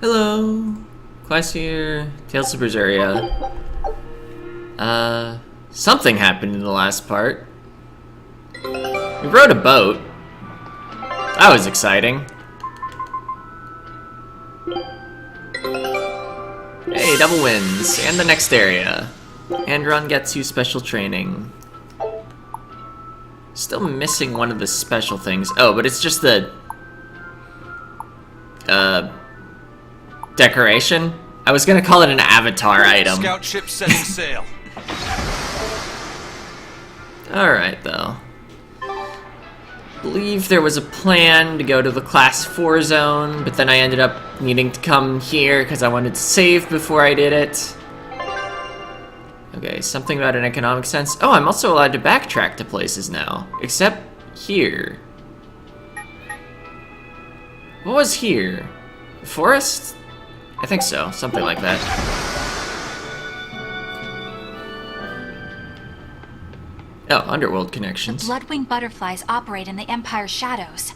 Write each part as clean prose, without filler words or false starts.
Hello. Class here. Tales of Berseria. Something happened in the last part. We rowed a boat. That was exciting. Hey, double wins. And the next area. Andron gets you special training. Still missing one of the special things. Oh, but it's just the... decoration? I was gonna call it an avatar item. Scout ship setting sail. Alright, though. Believe there was a plan to go to the Class 4 zone, but then I ended up needing to come here because I wanted to save before I did it. Okay, something about an economic sense. Oh, I'm also allowed to backtrack to places now. Except here. What was here? Forest? I think so. Something like that. Oh, underworld connections. The bloodwing butterflies operate in the Empire's shadows.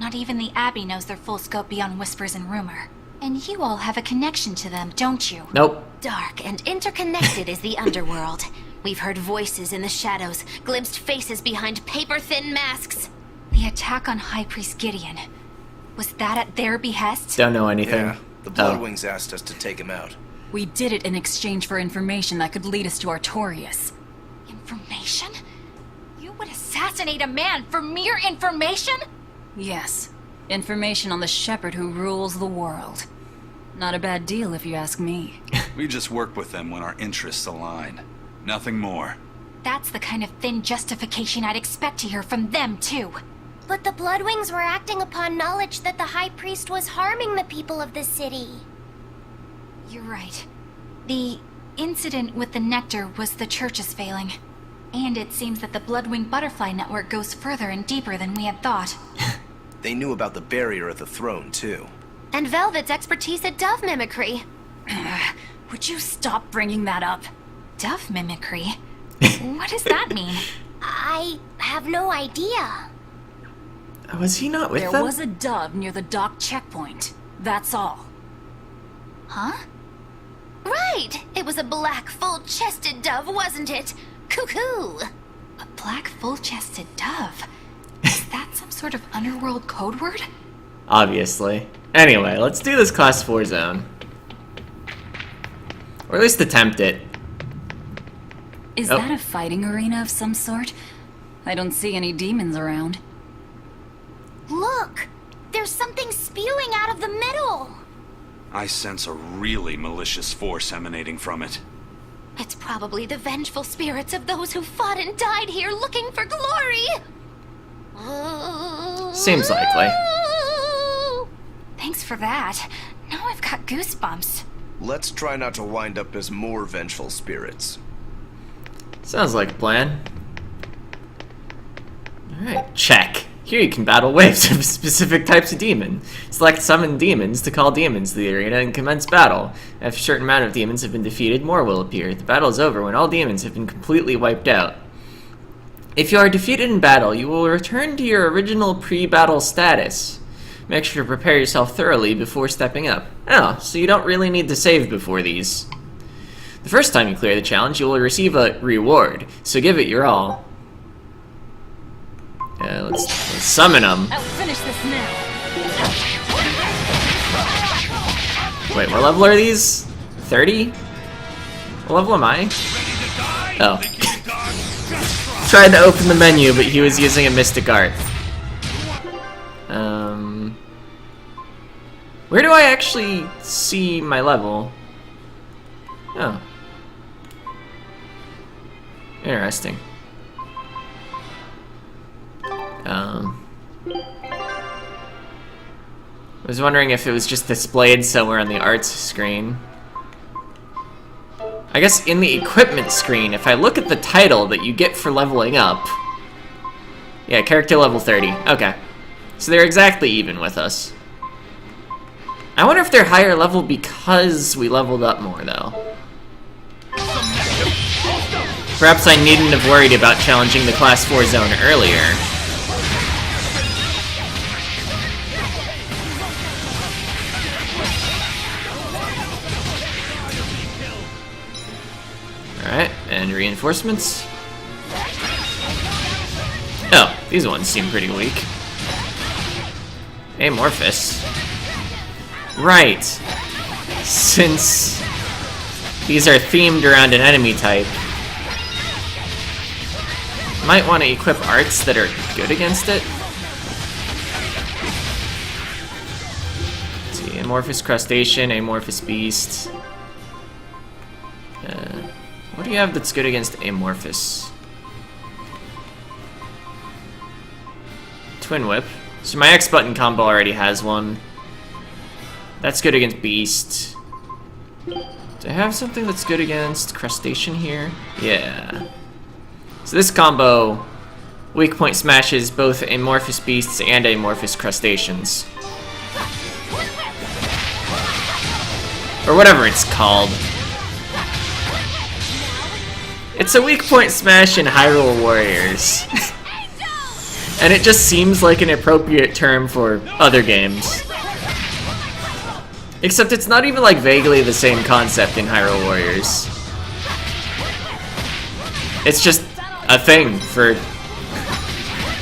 Not even the Abbey knows their full scope beyond whispers and rumor. And you all have a connection to them, don't you? Nope. Dark and interconnected is the underworld. We've heard voices in the shadows, glimpsed faces behind paper-thin masks. The attack on High Priest Gideon. Was that at their behest? Don't know anything. Yeah, the Bloodwings asked us to take him out. We did it in exchange for information that could lead us to Artorias. Information? You would assassinate a man for mere information? Yes. Information on the shepherd who rules the world. Not a bad deal if you ask me. We just work with them when our interests align. Nothing more. That's the kind of thin justification I'd expect to hear from them, too. But the Bloodwings were acting upon knowledge that the High Priest was harming the people of the city. You're right. The incident with the nectar was the Church's failing. And it seems that the Bloodwing Butterfly Network goes further and deeper than we had thought. They knew about the barrier at the throne, too. And Velvet's expertise at dove mimicry. Would you stop bringing that up? Dove mimicry? What does that mean? I have no idea. Was he not with them? There was a dove near the dock checkpoint. That's all. Huh? Right! It was a black, full-chested dove, wasn't it? Cuckoo! A black, full-chested dove? Is that some sort of underworld code word? Obviously. Anyway, let's do this Class 4 zone. Or at least attempt it. Is that a fighting arena of some sort? I don't see any demons around. Look! There's something spewing out of the middle! I sense a really malicious force emanating from it. It's probably the vengeful spirits of those who fought and died here looking for glory! Seems likely. Thanks for that. Now I've got goosebumps. Let's try not to wind up as more vengeful spirits. Sounds like a plan. Alright, check. Here you can battle waves of specific types of demon. Select summon demons to call demons to the arena and commence battle. After a certain amount of demons have been defeated, more will appear. The battle is over when all demons have been completely wiped out. If you are defeated in battle, you will return to your original pre-battle status. Make sure to prepare yourself thoroughly before stepping up. Oh, so you don't really need to save before these. The first time you clear the challenge, you will receive a reward, so give it your all. Let's summon them. I'll finish this now. Wait, what level are these? 30? What level am I? Oh. Tried to open the menu, but he was using a mystic art. Where do I actually see my level? Oh. Interesting. I was wondering if it was just displayed somewhere on the arts screen. I guess in the equipment screen, if I look at the title that you get for leveling up... Yeah, character level 30. Okay. So they're exactly even with us. I wonder if they're higher level because we leveled up more, though. Perhaps I needn't have worried about challenging the Class 4 zone earlier. And reinforcements. Oh, these ones seem pretty weak. Amorphous. Right. Since these are themed around an enemy type, might want to equip arts that are good against it. Let's see, amorphous crustacean, amorphous beast. What do you have that's good against amorphous? Twin whip. So my X button combo already has one. That's good against beast. Do I have something that's good against crustacean here? Yeah. So this combo weak point smashes both amorphous beasts and amorphous crustaceans. Or whatever it's called. It's a weak point smash in Hyrule Warriors. And it just seems like an appropriate term for other games. Except it's not even like vaguely the same concept in Hyrule Warriors. It's just a thing for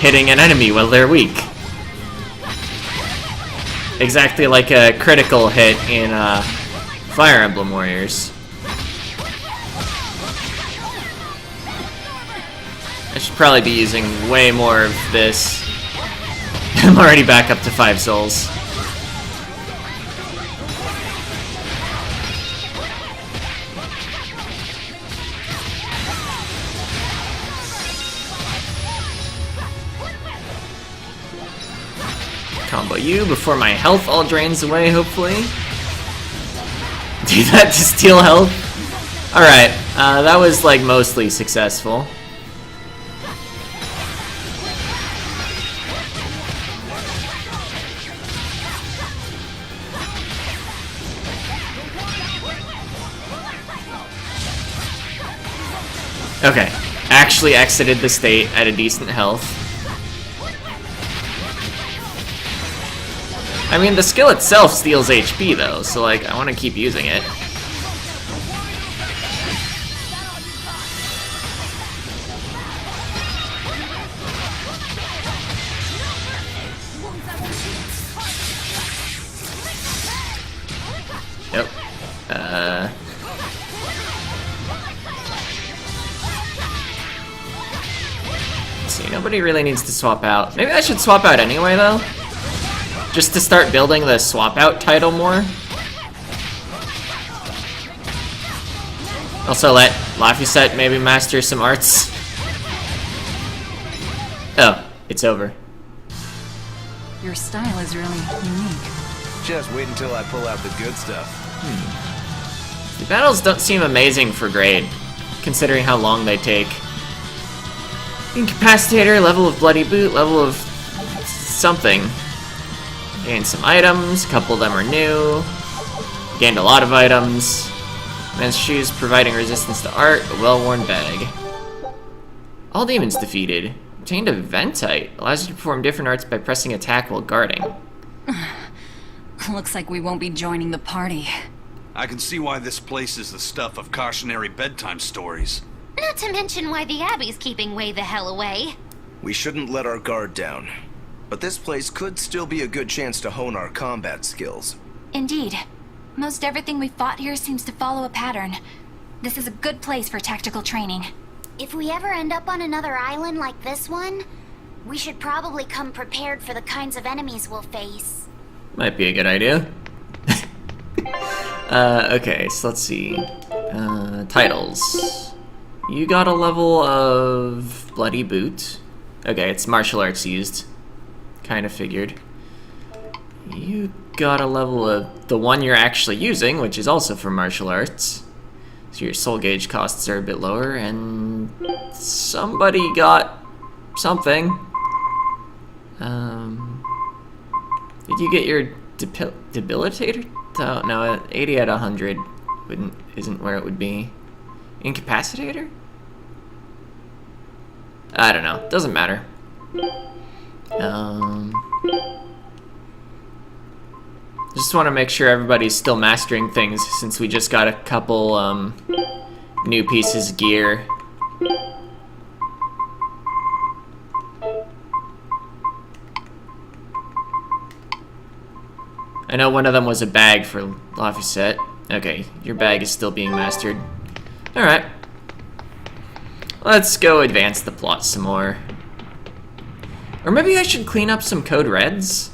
hitting an enemy while they're weak. Exactly like a critical hit in Fire Emblem Warriors. I should probably be using way more of this. I'm already back up to 5 souls. Combo you before my health all drains away, hopefully. Do that to steal health? Alright, that was like mostly successful. Okay, actually exited the state at a decent health. I mean, the skill itself steals HP though, so like, I want to keep using it. Yep. Let's see, nobody really needs to swap out. Maybe I should swap out anyway though? Just to start building the swap out title more. Also let Laphicet maybe master some arts. Oh, it's over. Your style is really unique. Just wait until I pull out the good stuff. The battles don't seem amazing for grade, considering how long they take. Incapacitator, level of Bloody Boot, level of something. Gained some items, a couple of them are new. Gained a lot of items. Men's shoes providing resistance to art, a well-worn bag. All demons defeated. Obtained a Ventite, allows you to perform different arts by pressing attack while guarding. Looks like we won't be joining the party. I can see why this place is the stuff of cautionary bedtime stories. Not to mention why the Abbey's keeping way the hell away. We shouldn't let our guard down. But this place could still be a good chance to hone our combat skills. Indeed. Most everything we fought here seems to follow a pattern. This is a good place for tactical training. If we ever end up on another island like this one, we should probably come prepared for the kinds of enemies we'll face. Might be a good idea. Okay, so let's see. Titles. You got a level of Bloody Boot. Okay, it's martial arts used. Kind of figured. You got a level of the one you're actually using, which is also for martial arts. So your soul gauge costs are a bit lower, and somebody got something. Did you get your debilitator? Oh, no, 80 out of 100 isn't where it would be. Incapacitator? I don't know. Doesn't matter. Just want to make sure everybody's still mastering things since we just got a couple new pieces of gear I know one of them was a bag for Laphicet. Okay, your bag is still being mastered. Alright. Let's go advance the plot some more. Or maybe I should clean up some code reds?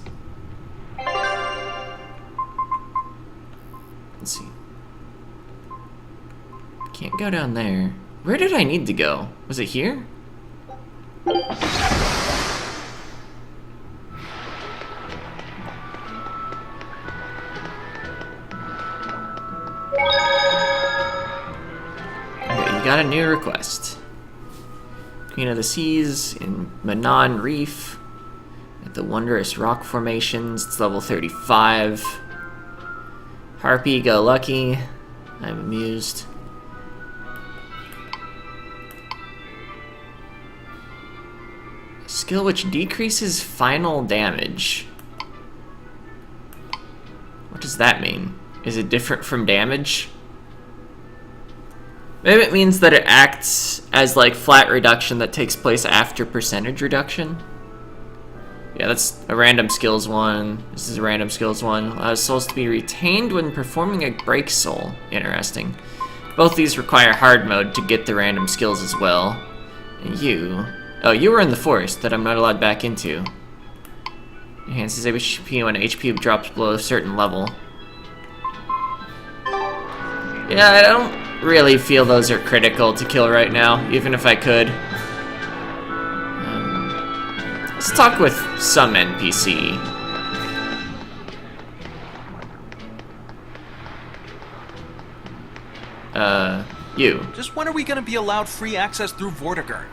Let's see. Can't go down there. Where did I need to go? Was it here? Got a new request. Queen of the Seas in Manon Reef at the Wondrous Rock Formations. It's level 35. Harpy, go lucky. I'm amused. Skill which decreases final damage. What does that mean? Is it different from damage? Maybe it means that it acts as like flat reduction that takes place after percentage reduction. Yeah, that's a random skills one. This is a random skills one. Allows souls to be retained when performing a break soul. Interesting. Both these require hard mode to get the random skills as well. And you... Oh, you were in the forest that I'm not allowed back into. Enhances HP when HP drops below a certain level. Yeah, I don't really feel those are critical to kill right now, even if I could. Let's talk with some NPC. You. Just when are we gonna be allowed free access through Vortigern?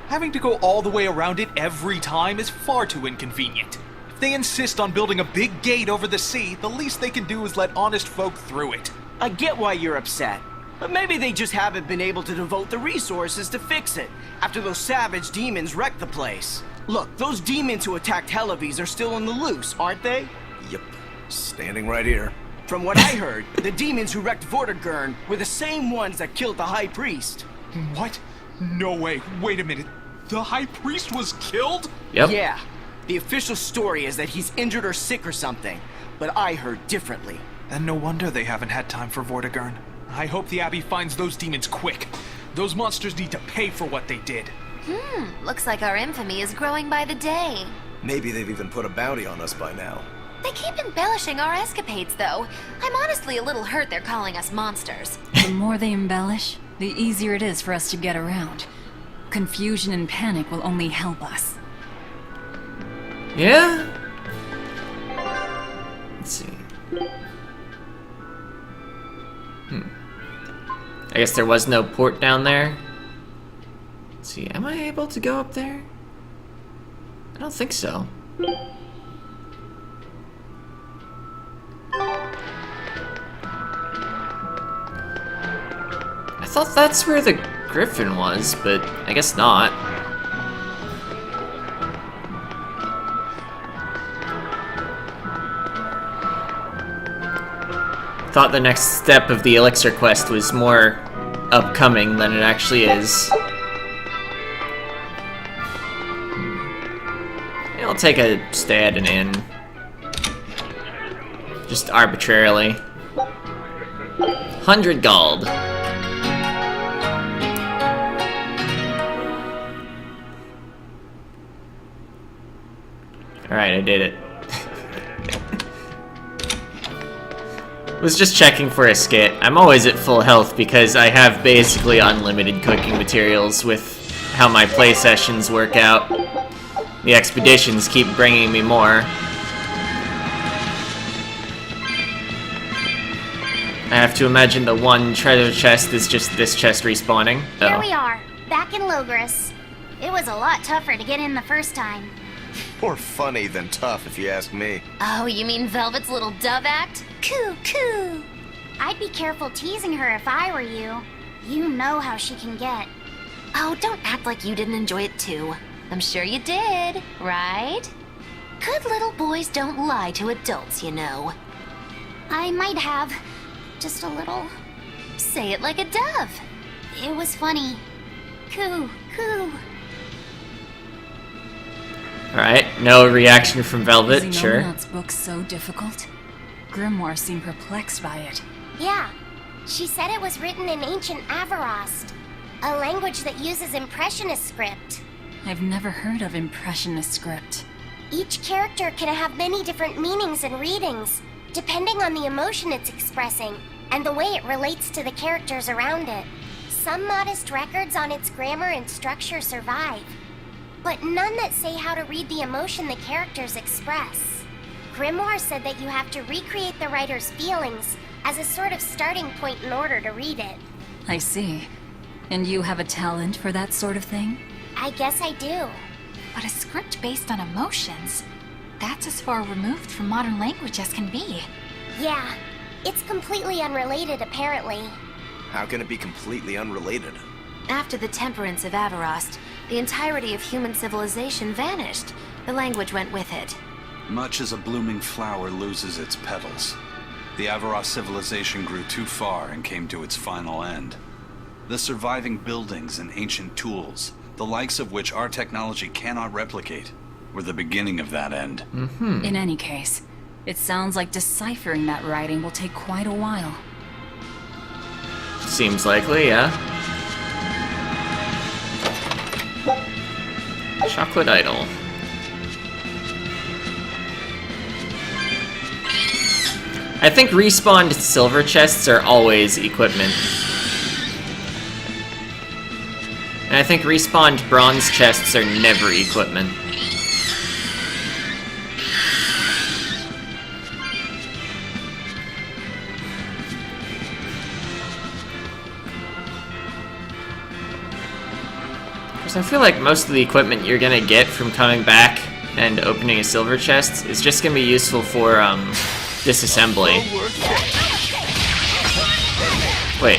Having to go all the way around it every time is far too inconvenient. If they insist on building a big gate over the sea, the least they can do is let honest folk through it. I get why you're upset, but maybe they just haven't been able to devote the resources to fix it after those savage demons wrecked the place. Look, those demons who attacked Helavis are still on the loose, aren't they? Yep. Standing right here. From what I heard, the demons who wrecked Vortigern were the same ones that killed the High Priest. What? No way. Wait a minute. The High Priest was killed? Yep. Yeah. The official story is that he's injured or sick or something, but I heard differently. And no wonder they haven't had time for Vortigern. I hope the Abbey finds those demons quick. Those monsters need to pay for what they did. Looks like our infamy is growing by the day. Maybe they've even put a bounty on us by now. They keep embellishing our escapades, though. I'm honestly a little hurt they're calling us monsters. The more they embellish, the easier it is for us to get around. Confusion and panic will only help us. Yeah? Let's see. I guess there was no port down there. Let's see, am I able to go up there? I don't think so. I thought that's where the griffin was, but I guess not. Thought the next step of the elixir quest was more upcoming than it actually is. I'll take a stay at an inn. Just arbitrarily. 100 gold. Alright, I did it. Was just checking for a skit. I'm always at full health because I have basically unlimited cooking materials with how my play sessions work out. The expeditions keep bringing me more. I have to imagine the one treasure chest is just this chest respawning. Here we are, back in Logris. It was a lot tougher to get in the first time. More funny than tough, if you ask me. Oh, you mean Velvet's little dove act? Coo, coo. I'd be careful teasing her if I were you. You know how she can get. Oh, don't act like you didn't enjoy it too. I'm sure you did, right? Good little boys don't lie to adults, you know. I might have. Just a little. Say it like a dove. It was funny. Coo, coo. Alright, no reaction from Velvet, Is sure. Nominat's book so difficult? grimoire seem perplexed by it. Yeah. She said it was written in ancient Avarost, a language that uses Impressionist script. I've never heard of Impressionist script. Each character can have many different meanings and readings, depending on the emotion it's expressing and the way it relates to the characters around it. Some modest records on its grammar and structure survive, but none that say how to read the emotion the characters express. Grimoire said that you have to recreate the writer's feelings as a sort of starting point in order to read it. I see. And you have a talent for that sort of thing? I guess I do. But a script based on emotions? That's as far removed from modern language as can be. Yeah, it's completely unrelated apparently. How can it be completely unrelated? After the temperance of Avarost, the entirety of human civilization vanished. The language went with it. Much as a blooming flower loses its petals, the Avarost civilization grew too far and came to its final end. The surviving buildings and ancient tools, the likes of which our technology cannot replicate, were the beginning of that end. In any case, it sounds like deciphering that writing will take quite a while. Seems likely, yeah. Chocolate idol. I think respawned silver chests are always equipment. And I think respawned bronze chests are never equipment. Because I feel like most of the equipment you're gonna get from coming back and opening a silver chest is just gonna be useful for, disassembly. Wait.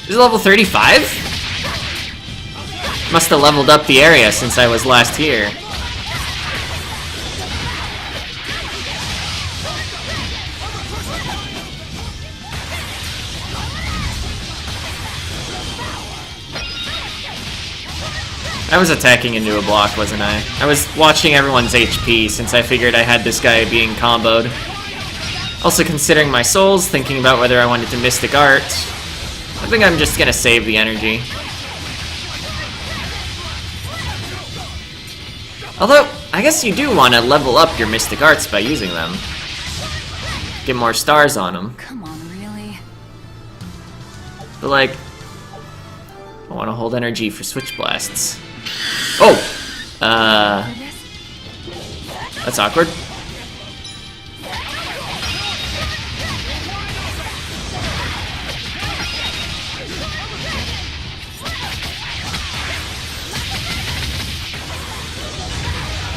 Is it level 35? Must have leveled up the area since I was last here. I was attacking into a block, wasn't I? I was watching everyone's HP since I figured I had this guy being comboed. Also considering my souls, thinking about whether I wanted to Mystic Art. I think I'm just gonna save the energy. Although, I guess you do want to level up your Mystic Arts by using them. Get more stars on them. Come on, really? But like, I want to hold energy for Switch Blasts. Oh! That's awkward.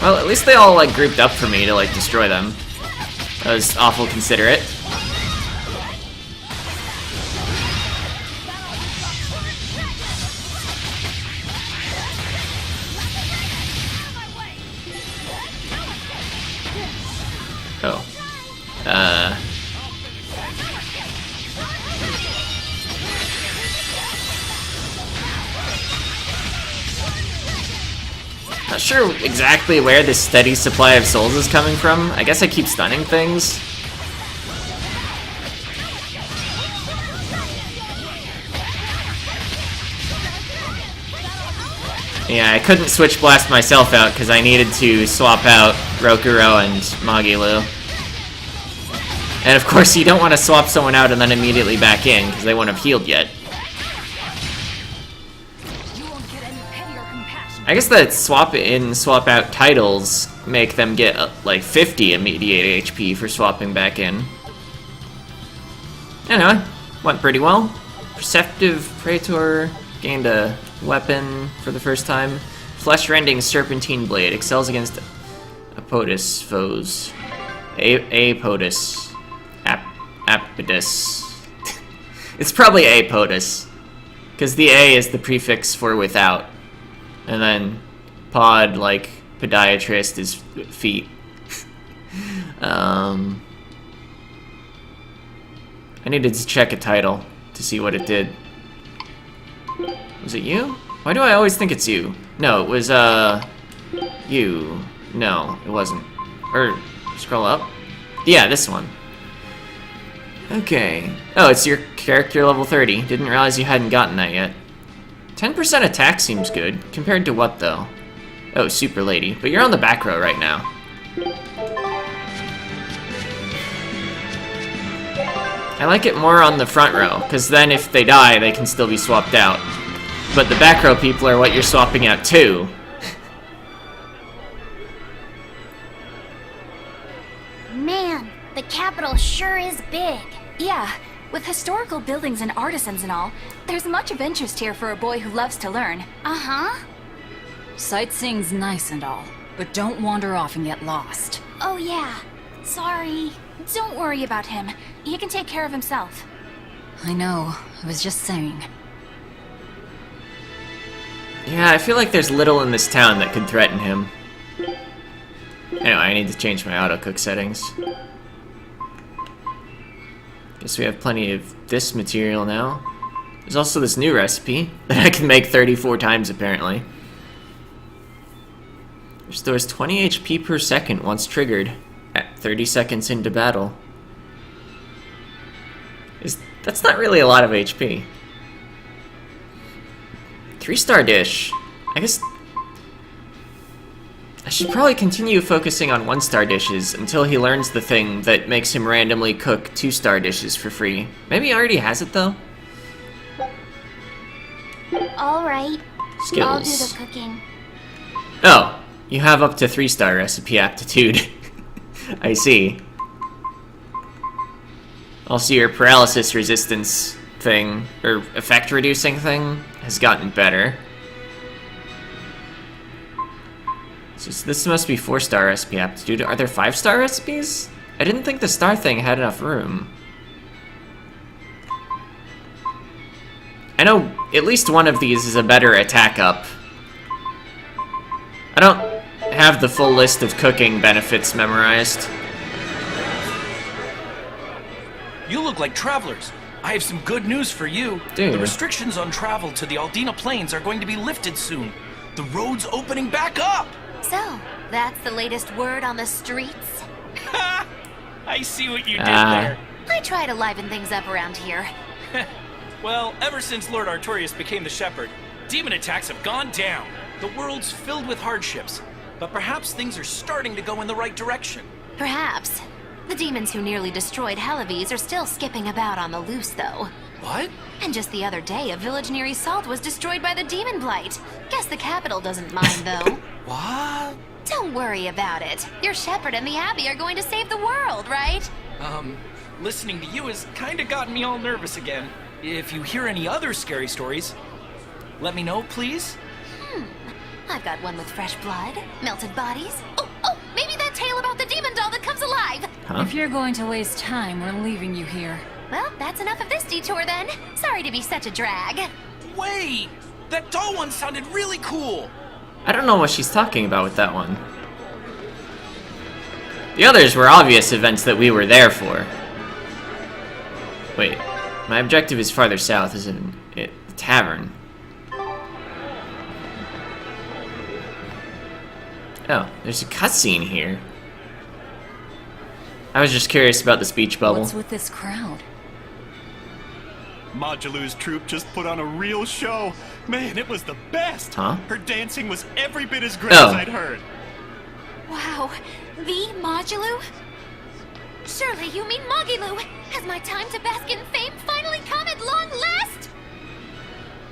Well, at least they all, like, grouped up for me to, like, destroy them. That was awful considerate. Oh. Not sure exactly where this steady supply of souls is coming from. I guess I keep stunning things. Yeah, I couldn't Switch Blast myself out because I needed to swap out Rokuro and Magilu. And of course, you don't want to swap someone out and then immediately back in because they won't have healed yet. I guess that swap in, swap out titles make them get like 50 immediate HP for swapping back in. Anyway, went pretty well. Perceptive Praetor gained a weapon for the first time. Flesh-rending Serpentine Blade excels against Apodus foes. Apodus. Apodus. It's probably Apodus, because the A is the prefix for without. And then pod, like podiatrist, is feet. I needed to check a title to see what it did. Was it you? Why do I always think it's you? No, it was, you. No, it wasn't. Or, scroll up. Yeah, this one. Okay. Oh, it's your character level 30. Didn't realize you hadn't gotten that yet. 10% attack seems good. Compared to what, though? Oh, Super Lady. But you're on the back row right now. I like it more on the front row, because then if they die, they can still be swapped out. But the back row people are what you're swapping out to. Man, the capital sure is big. Yeah, with historical buildings and artisans and all, there's much of interest here for a boy who loves to learn. Uh-huh. Sightseeing's nice and all, but don't wander off and get lost. Oh yeah. Sorry. Don't worry about him. He can take care of himself. I know, I was just saying. Yeah, I feel like there's little in this town that could threaten him. Anyway, I need to change my auto-cook settings. Guess we have plenty of this material now. There's also this new recipe that I can make 34 times, apparently. Restores 20 HP per second once triggered at 30 seconds into battle. That's not really a lot of HP. 3-star dish. I guess I should probably continue focusing on 1-star dishes until he learns the thing that makes him randomly cook 2-star dishes for free. Maybe he already has it, though? All right. Skills. I'll do the cooking. Oh, you have up to 3-star recipe aptitude. I see. Also, your paralysis resistance thing, or effect reducing thing, has gotten better. So this must be 4-star recipe aptitude. Are there 5-star recipes? I didn't think the star thing had enough room. I know at least one of these is a better attack up. I don't have the full list of cooking benefits memorized. You look like travelers. I have some good news for you. Dude. The restrictions on travel to the Aldina Plains are going to be lifted soon. The road's opening back up! So, that's the latest word on the streets? Ha! I see what you did there. I try to liven things up around here. Well, ever since Lord Artorius became the Shepherd, demon attacks have gone down. The world's filled with hardships, but perhaps things are starting to go in the right direction. Perhaps. The demons who nearly destroyed Halaves are still skipping about on the loose, though. What? And just the other day, a village near Salt was destroyed by the demon blight. Guess the capital doesn't mind, though. What? Don't worry about it. Your shepherd and the abbey are going to save the world, right? Listening to you has kinda gotten me all nervous again. If you hear any other scary stories, let me know, please. I've got one with fresh blood, melted bodies. Oh, maybe that tale about the demon doll that comes alive. Huh? If you're going to waste time, we're leaving you here. Well, that's enough of this detour then. Sorry to be such a drag. Wait! That doll one sounded really cool! I don't know what she's talking about with that one. The others were obvious events that we were there for. Wait, my objective is farther south, isn't it? The tavern. Oh, there's a cutscene here. I was just curious about the speech bubble. What's with this crowd? Modulu's troupe just put on a real show. Man, it was the best. Huh? Her dancing was every bit as great Oh. as I'd heard. Wow, the Modulu? Surely you mean Mogilu. Has my time to bask in fame finally come at long last?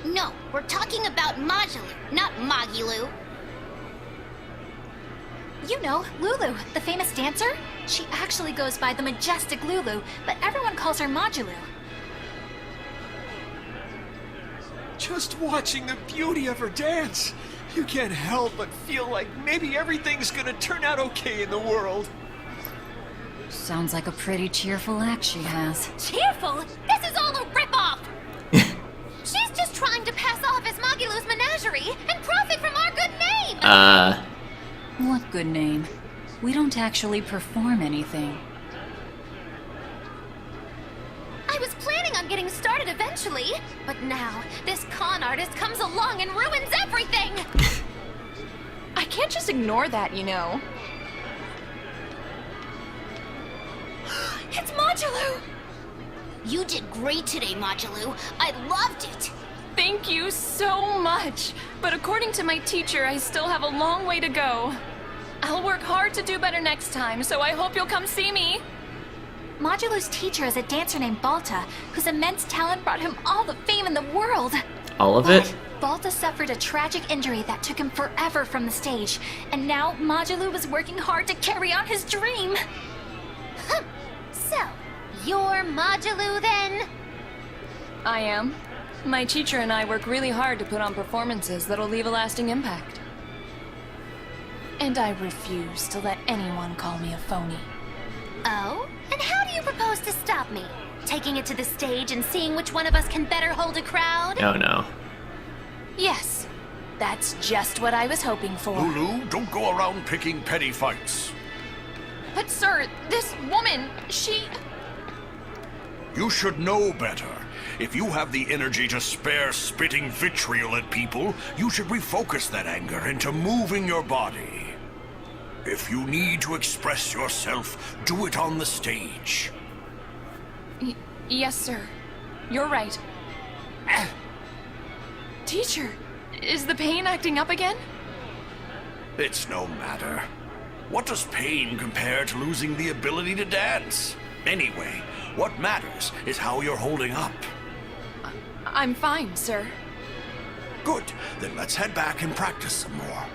No, we're talking about Majulu, not Mogilu. You know, Lulu, the famous dancer? She actually goes by the majestic Lulu, but everyone calls her Modulu. Just watching the beauty of her dance, you can't help but feel like maybe everything's gonna turn out okay in the world. Sounds like a pretty cheerful act she has. Cheerful? This is all a ripoff! She's just trying to pass off as Mogilu's menagerie and profit from our good name! What good name? We don't actually perform anything. I was planning on getting started eventually, but now this con artist comes along and ruins everything! I can't just ignore that, you know. It's Modulu! You did great today, Majalu. I loved it. Thank you so much. But according to my teacher, I still have a long way to go. I'll work hard to do better next time, so I hope you'll come see me. Modulu's teacher is a dancer named Balta, whose immense talent brought him all the fame in the world. All of it? Balta suffered a tragic injury that took him forever from the stage, and now Modulu was working hard to carry on his dream. So, you're Majalu then? I am. My teacher and I work really hard to put on performances that'll leave a lasting impact. And I refuse to let anyone call me a phony. Oh? And how do you propose to stop me? Taking it to the stage and seeing which one of us can better hold a crowd? Oh no. Yes, that's just what I was hoping for. Lulu, don't go around picking petty fights. But sir, this woman, she... You should know better. If you have the energy to spare spitting vitriol at people, you should refocus that anger into moving your body. If you need to express yourself, do it on the stage. Yes, sir. You're right. Teacher, is the pain acting up again? It's no matter. What does pain compare to losing the ability to dance? Anyway, what matters is how you're holding up. I'm fine, sir. Good. Then let's head back and practice some more.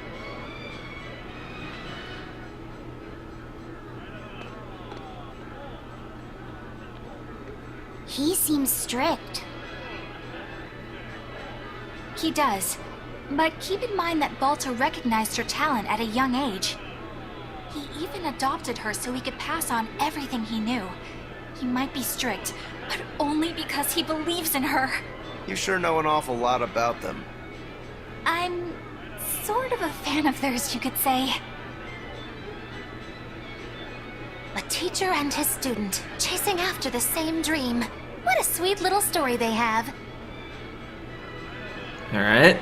He seems strict. He does. But keep in mind that Balta recognized her talent at a young age. He even adopted her so he could pass on everything he knew. He might be strict, but only because he believes in her. You sure know an awful lot about them. I'm sort of a fan of theirs, you could say. A teacher and his student, chasing after the same dream. What a sweet little story they have. Alright.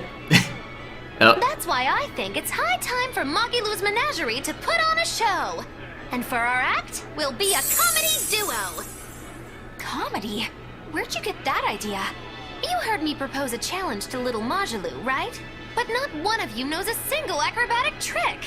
Oh. That's why I think it's high time for Magilu's Menagerie to put on a show. And for our act, we'll be a comedy duo. Comedy? Where'd you get that idea? You heard me propose a challenge to little Majalu, right? But not one of you knows a single acrobatic trick.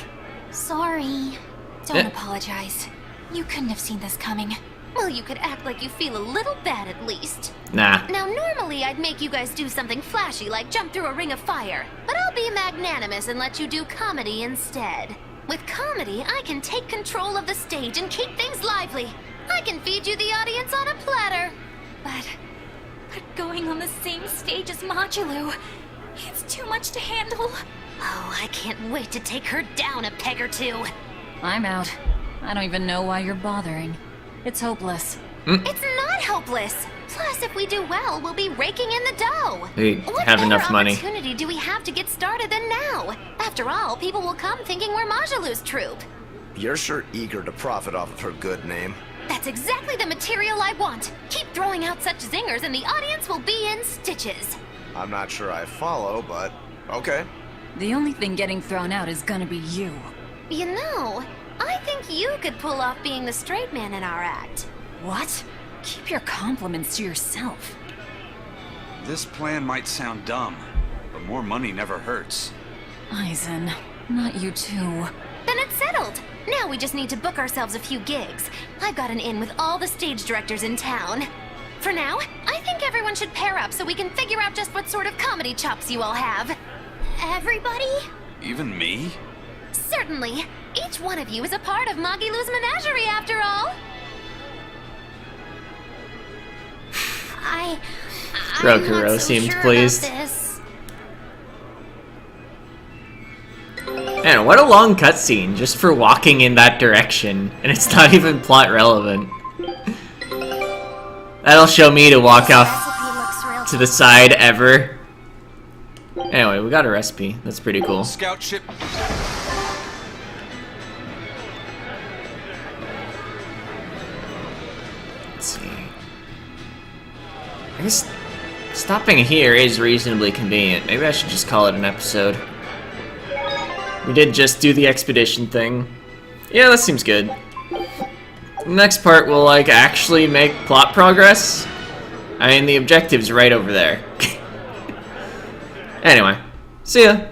Sorry. Don't apologize. You couldn't have seen this coming. Well, you could act like you feel a little bad at least. Nah. Now, normally I'd make you guys do something flashy like jump through a ring of fire, but I'll be magnanimous and let you do comedy instead. With comedy, I can take control of the stage and keep things lively. I can feed you the audience on a platter. But going on the same stage as Majalu, it's too much to handle. Oh, I can't wait to take her down a peg or two. I'm out. I don't even know why you're bothering. It's hopeless. It's not hopeless. Plus, if we do well, we'll be raking in the dough. We have enough money. What opportunity do we have to get started than now? After all, people will come thinking we're Majalu's troupe. You're sure eager to profit off of her good name. That's exactly the material I want. Keep throwing out such zingers and the audience will be in stitches. I'm not sure I follow, but okay. The only thing getting thrown out is gonna be you. You know, I think you could pull off being the straight man in our act. What? Keep your compliments to yourself. This plan might sound dumb, but more money never hurts. Eisen, not you too. Then it's settled. Now we just need to book ourselves a few gigs. I've got an in with all the stage directors in town. For now, I think everyone should pair up so we can figure out just what sort of comedy chops you all have. Everybody? Even me? Certainly. Each one of you is a part of Magilu's Menagerie, after all. Rokuro seemed pleased. Man, what a long cutscene just for walking in that direction, and it's not even plot relevant. That'll show me to walk off to the side ever. Anyway, we got a recipe. That's pretty cool. Scout ship. Let's see. I guess stopping here is reasonably convenient. Maybe I should just call it an episode. We did just do the expedition thing. Yeah, that seems good. The next part will, like, actually make plot progress. I mean, the objective's right over there. Anyway, see ya.